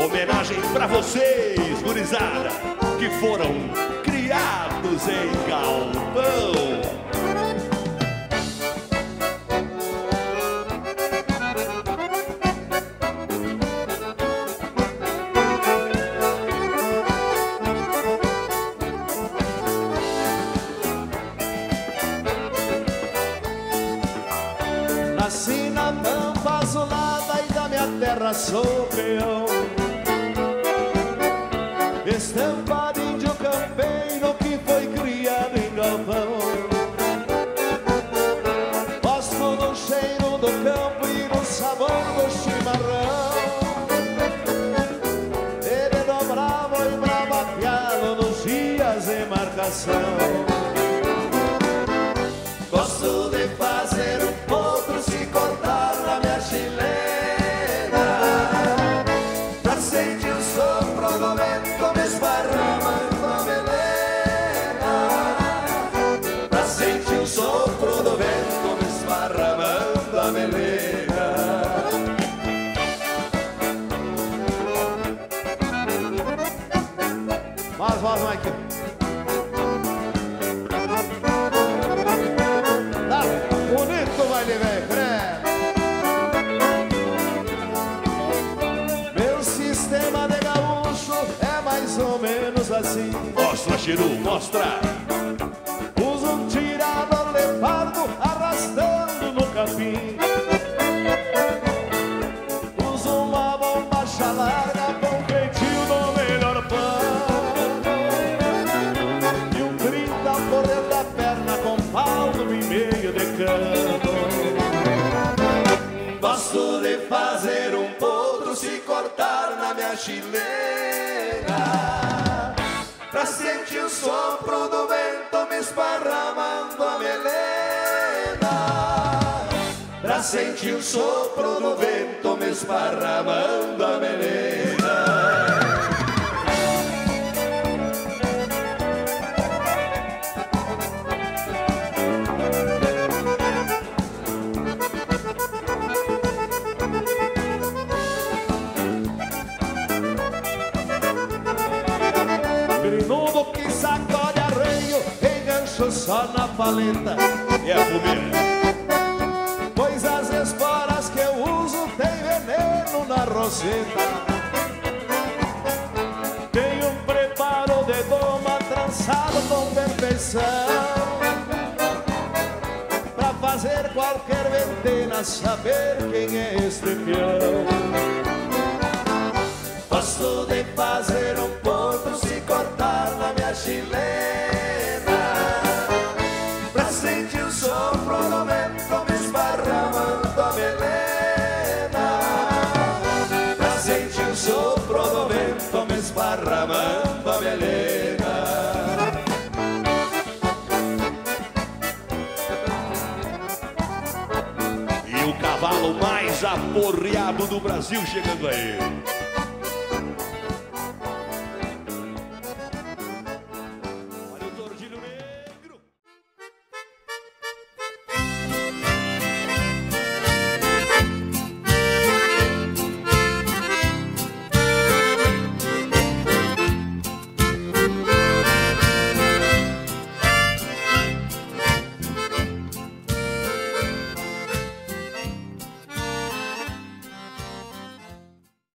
Homenagem pra vocês, gurizada, que foram criados em galpão. Nasci na tampa azulada e da minha terra sou peão. Estampa de índio campeiro que foi criado em galpão. Gosto do cheiro do campo e do sabor do chimarrão. Ele dobrava e bravaqueado nos dias de marcação. Gosto de fazer um potro se cortar na minha chilena, pra sentir o sopro do vento me esparramando a melena, pra sentir o sopro do vento me esparramando a melena. Voz, Mike. Bonito baile, velho, meu sistema de gaúcho é mais ou menos assim. Mostra, Chiru, mostra. Uso um tirador leopardo arrastando no capim. Uso uma bombacha larga com feitio do melhor pano e um 30 por dentro da perna com palmo e meio de cano. Gosto de fazer um potro se cortar na minha chilena, pra sentir o sopro do vento me esparramando a melena, pra sentir o sopro do vento me esparramando a melena. Grinudo que sacode arreio, engancho só na paleta. É a fogueira. Pois as esporas que eu uso tem veneno na roseta. Tem um preparo de doma trançado com perfeição, pra fazer qualquer ventena saber quem é este peão. Gosto de fazer um potro se cortar na minha chilena, pra sentir o sopro do vento me esparramando a melena, pra sentir o sopro do vento me esparramando a melena. E o cavalo mais aporreado do Brasil chegando aí.